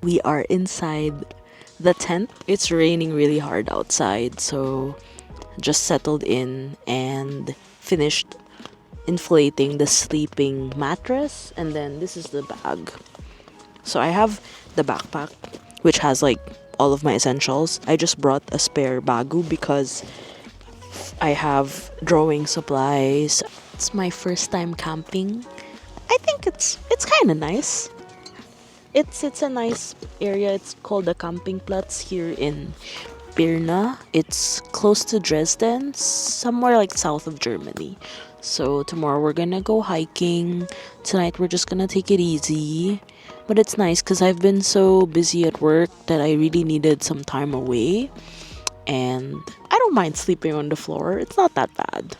we are inside the tent. It's raining really hard outside, so just settled in and finished inflating the sleeping mattress. And then this is the bag. So I have the backpack, which has like all of my essentials. I just brought a spare bagu because I have drawing supplies. It's my first time camping. I think it's kind of nice. It's a nice area. It's called the Campingplatz here in Pirna. It's close to Dresden, somewhere like south of Germany. So tomorrow we're gonna go hiking. Tonight we're just gonna take it easy. But it's nice because I've been so busy at work that I really needed some time away. And I don't mind sleeping on the floor. It's not that bad.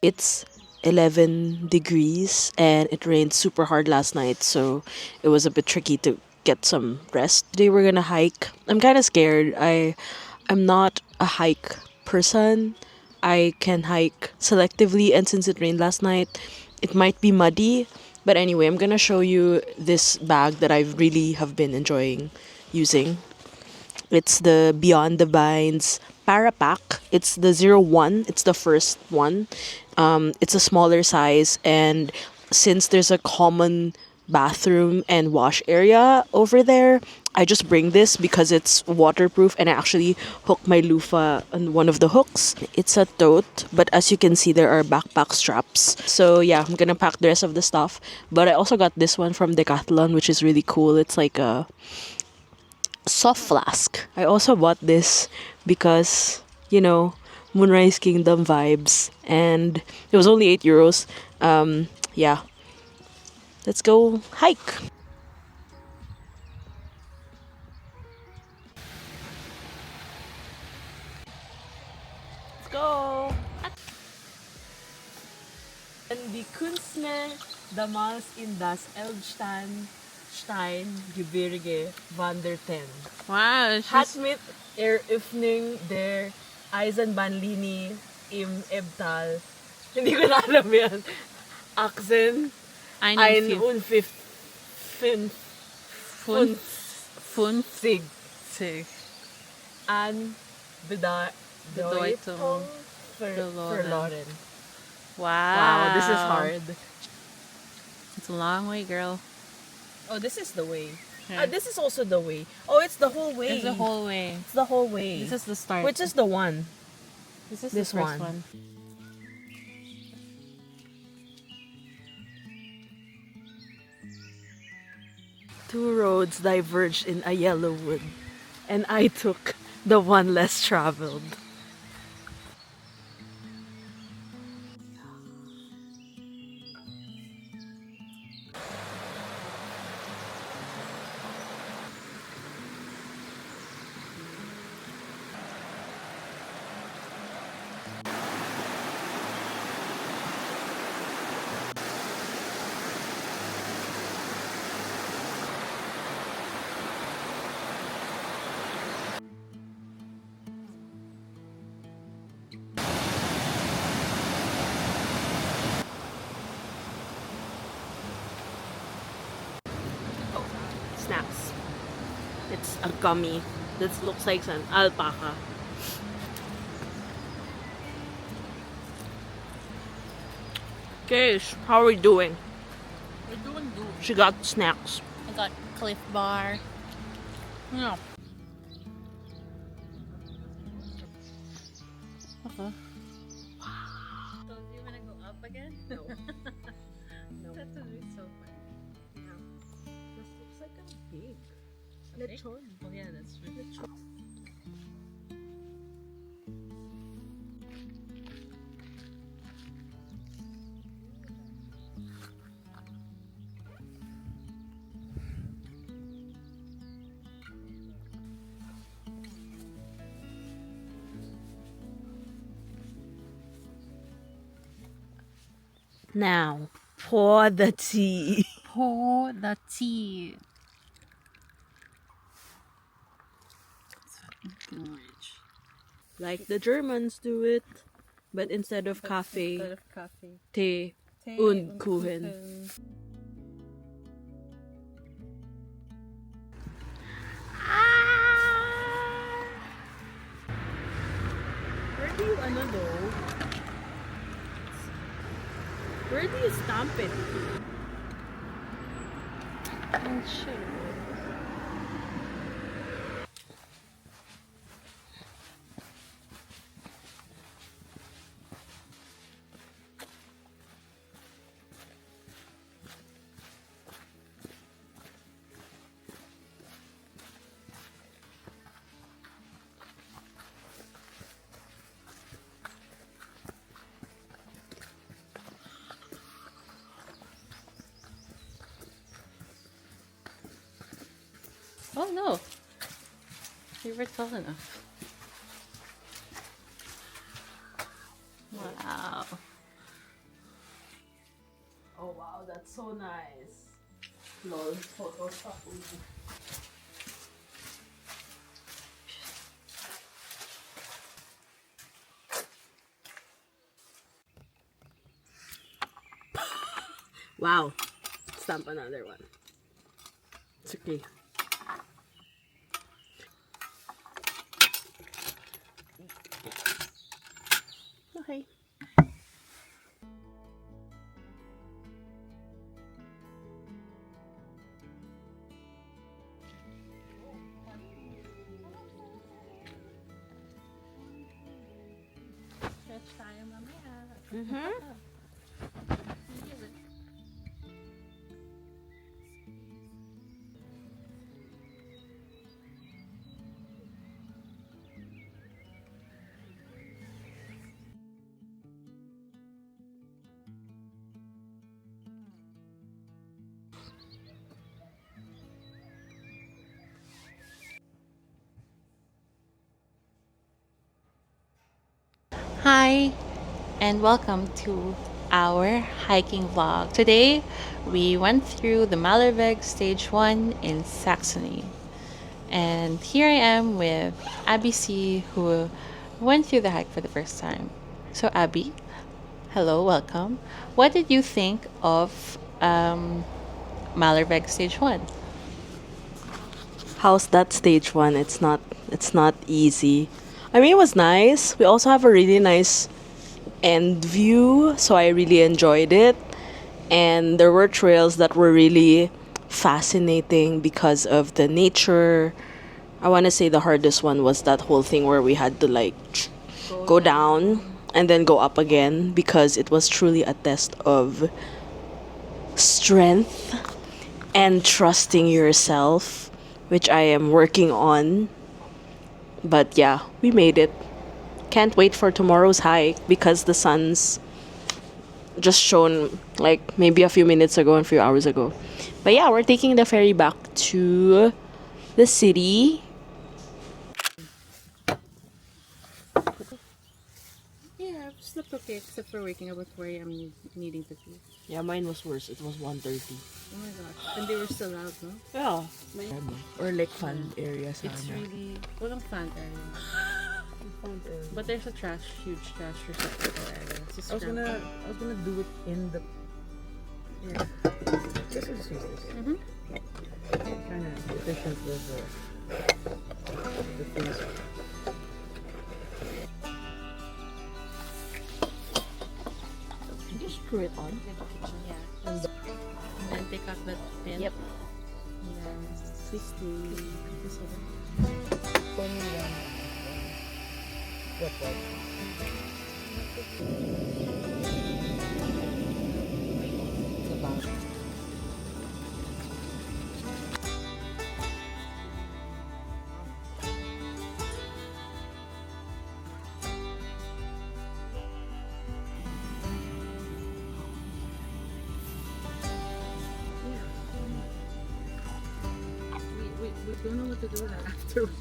It's 11 degrees and it rained super hard last night, so it was a bit tricky to get some rest. Today we're gonna hike. I'm kind of scared. I'm not a hike person. I can hike selectively, and since it rained last night, it might be muddy. But anyway, I'm gonna show you this bag that I really have been enjoying using. It's the Beyond the Vines Parapack. It's the 01. It's the first one. It's a smaller size, and since there's a common bathroom and wash area over there, I just bring this because it's waterproof, and I actually hook my loofah on one of the hooks. It's a tote, but as you can see, there are backpack straps. So yeah, I'm gonna pack the rest of the stuff. But I also got this one from Decathlon, which is really cool. It's like a soft flask. I also bought this because, Moonrise Kingdom vibes, and it was only €8. Yeah, let's go hike. Let's go. And die Künstler damals in das 𝚋𝚘𝚛𝚔 wanderten. Wow, Hat mit Eröffnung der Eisenbahnlinie im Ebbtal. Hindi ko na alam yan. Accent. 51 an Bedeutung verloren. Wow, this is hard. It's a long way, girl. Oh, this is the way. Yeah. This is also the way. Oh, it's the whole way. It's the whole way. It's the whole way. This is the start. Which is the one? This is this the first one. one. Two roads diverged in a yellow wood, and I took the one less traveled. Snacks. It's a gummy. This looks like an alpaca. Guys, how are we doing? We're doing good. She got snacks. I got Cliff Bar. Yeah. Uh-huh. So do you wanna go up again? No. No. That would be so fun. Yeah. This looks like a pig. A pig? Oh yeah, that's true. Now, pour the tea. Pour the tea. Like the Germans do it, but instead of cafe, tea und Kuchen. Where do you Where do you stamp it? Oh shit. Oh no, you were tall enough. Wow. Oh wow, that's so nice. Lol, photo stuff. Wow, stamp another one. It's okay. Okay. Stretch tayo mamaya. Hi, and welcome to our hiking vlog. Today, we went through the Malerweg Stage 1 in Saxony. And here I am with Abbey Sy, who went through the hike for the first time. So Abby, hello, welcome. What did you think of Malerweg Stage 1? How's that stage one? It's not easy. I mean, it was nice. We also have a really nice end view, so I really enjoyed it. And there were trails that were really fascinating because of the nature. I want to say the hardest one was that whole thing where we had to like go down and then go up again, because it was truly a test of strength and trusting yourself, which I am working on. But yeah, we made it. Can't wait for tomorrow's hike because the sun's just shown like maybe a few minutes ago and a few hours ago. But yeah, we're taking the ferry back to the city. Yeah, I've slept okay, except for waking up at 4 a.m. needing to pee. Yeah, mine was worse. It was 1:30. Oh my gosh. And they were still out, no? Yeah. Or like fun area sana. It's really... walang fan area. But there's a huge trash receptacle area. I was gonna do it in the. Yeah. This is serious. Kind of efficient with the things. Just screw it on. Yeah. And then take out that pin. Yep. And then Twisty. this over. What? It's about. We don't know what to do with that afterwards.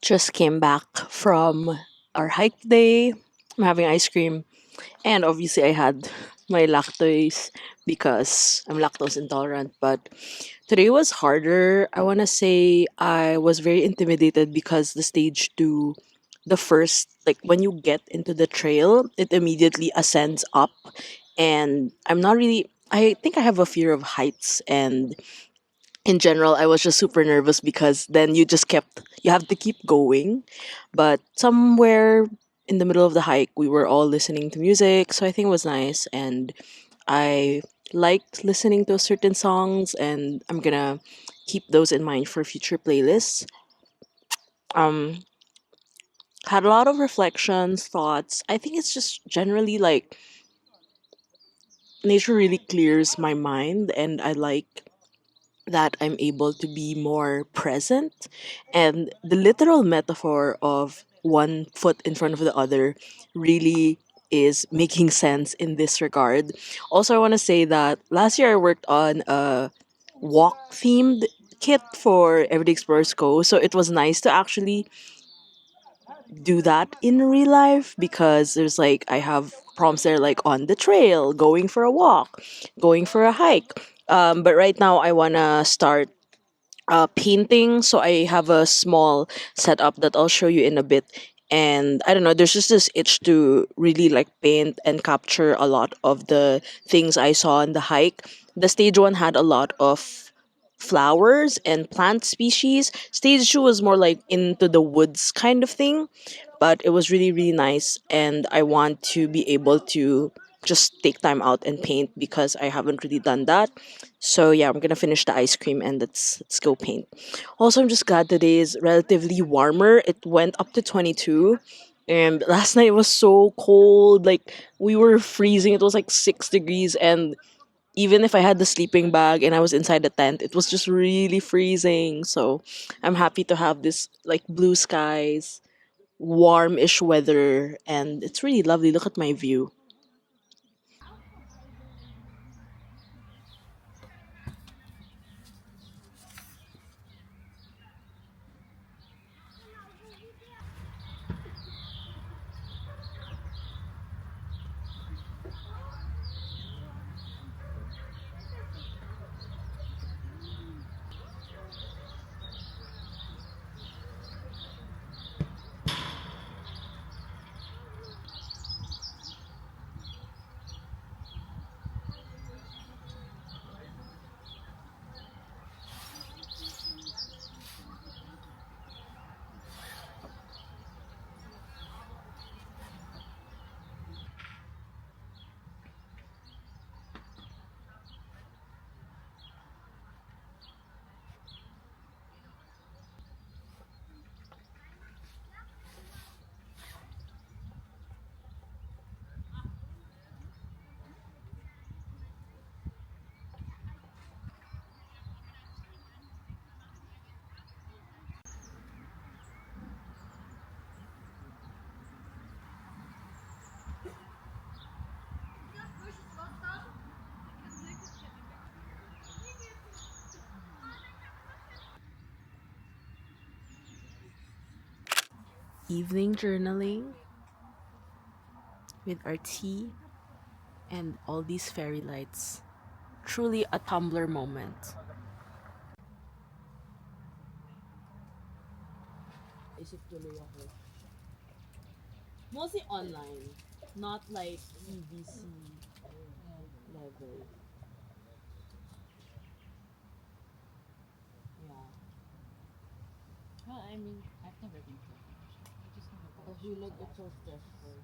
Just came back from our hike day. I'm having ice cream. And obviously, I had my lactose because I'm lactose intolerant. But today was harder. I want to say I was very intimidated because the stage two, the first, like when you get into the trail, it immediately ascends up. And I'm not really, I think I have a fear of heights. And in general, I was just super nervous because then you have to keep going. But somewhere in the middle of the hike, we were all listening to music. So I think it was nice. And I liked listening to certain songs, and I'm gonna keep those in mind for future playlists. Um, had a lot of reflections, thoughts. I think it's just generally like nature really clears my mind, and I like that I'm able to be more present. And the literal metaphor of one foot in front of the other really is making sense in this regard. Also, I want to say that last year I worked on a walk themed kit for Everyday Explorers Co. So it was nice to actually do that in real life because there's like, I have prompts there like on the trail, going for a walk, going for a hike. But right now I want to start painting. So I have a small setup that I'll show you in a bit. And I don't know, there's just this itch to really like paint and capture a lot of the things I saw on the hike. The stage one had a lot of flowers and plant species. Stage two was more like into the woods kind of thing, but it was really, really nice. And I want to be able to just take time out and paint because I haven't really done that. So yeah, I'm gonna finish the ice cream and let's go paint. Also, I'm just glad today is relatively warmer. It went up to 22. And last night was so cold. Like we were freezing. It was like 6 degrees. And even if I had the sleeping bag and I was inside the tent, it was just really freezing. So I'm happy to have this like blue skies, warm-ish weather, and it's really lovely. Look at my view. Evening journaling with our tea and all these fairy lights. Truly a Tumblr moment. Isip tuloy ako. Mostly online, not like EVC level. Yeah. Well, I mean, I've never been to a convention. I just never I watched. feel like it's so stressful.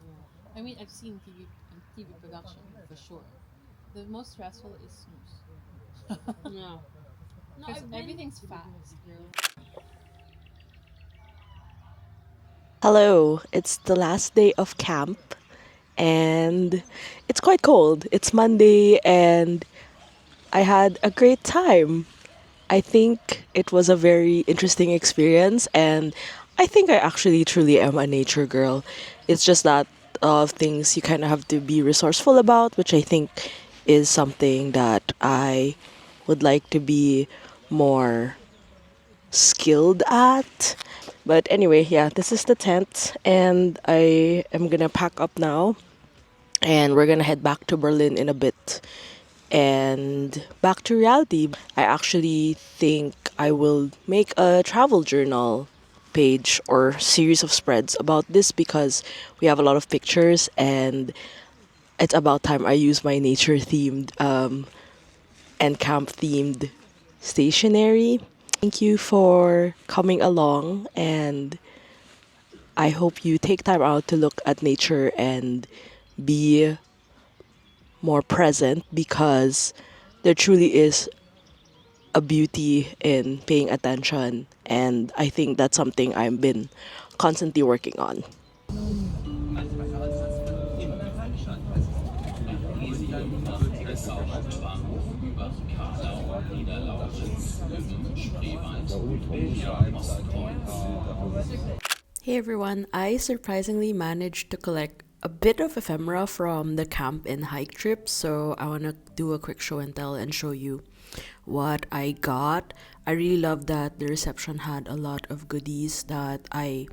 Yeah. I mean, I've seen TV production for sure. The most stressful is snooze. Yeah. No, Because I've been. everything's fast, girl. Hello, it's the last day of camp and it's quite cold. It's Monday and I had a great time. I think it was a very interesting experience, and I think I actually truly am a nature girl. It's just that of things you kind of have to be resourceful about, which I think is something that I would like to be more skilled at. But anyway, yeah, this is the tent, and I am gonna pack up now, and we're gonna head back to Berlin in a bit and back to reality. I actually think I will make a travel journal page or series of spreads about this because we have a lot of pictures, and it's about time I use my nature themed and camp themed stationery. Thank you for coming along, and I hope you take time out to look at nature and be more present, because there truly is a beauty in paying attention, and I think that's something I've been constantly working on. Hey everyone, I surprisingly managed to collect a bit of ephemera from the camp and hike trip, so I want to do a quick show and tell and show you what I got. I really love that the reception had a lot of goodies that I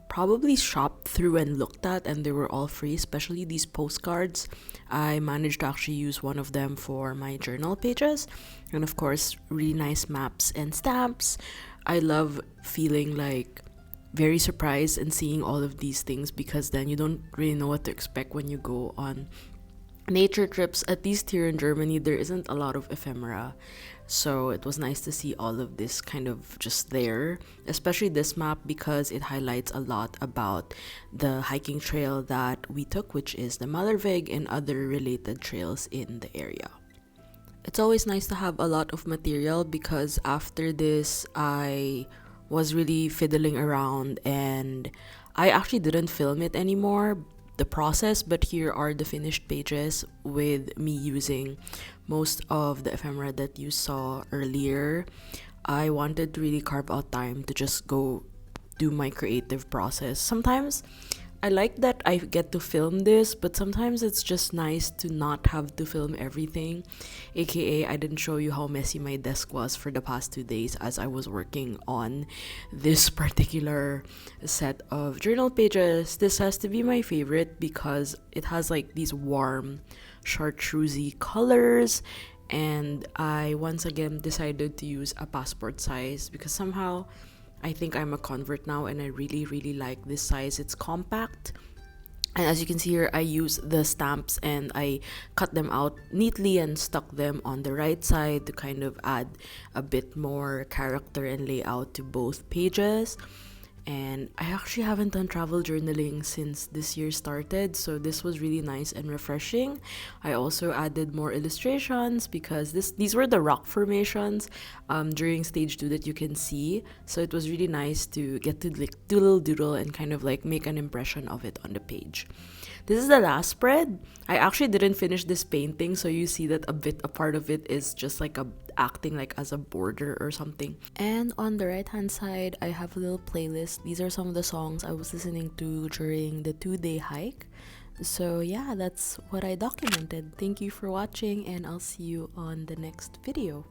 probably shopped through and looked at, and they were all free, especially these postcards. I managed to actually use one of them for my journal pages, and of course really nice maps and stamps. I love feeling like very surprised and seeing all of these things, because then you don't really know what to expect when you go on nature trips. At least here in Germany, there isn't a lot of ephemera. So it was nice to see all of this kind of just there, especially this map, because it highlights a lot about the hiking trail that we took, which is the 𝚘𝚘𝚘𝚔, and other related trails in the area. It's always nice to have a lot of material, because after this, I was really fiddling around and I actually didn't film it anymore, the process, but here are the finished pages with me using most of the ephemera that you saw earlier. I wanted to really carve out time to just go do my creative process. Sometimes I like that I get to film this, but sometimes it's just nice to not have to film everything. AKA, I didn't show you how messy my desk was for the past 2 days as I was working on this particular set of journal pages. This has to be my favorite because it has like these warm chartreusey colors, and I once again decided to use a passport size because somehow I think I'm a convert now, and I really like this size. It's compact, and as you can see here, I use the stamps and I cut them out neatly and stuck them on the right side to kind of add a bit more character and layout to both pages. And I actually haven't done travel journaling since this year started, so this was really nice and refreshing. I also added more illustrations because these were the rock formations during stage 2 that you can see, so it was really nice to get to like doodle and kind of like make an impression of it on the page. This is the last spread. I actually didn't finish this painting, so you see that a part of it is just like acting like as a border or something. And on the right hand side, I have a little playlist. These are some of the songs I was listening to during the 2-day hike. So yeah, that's what I documented. Thank you for watching, and I'll see you on the next video.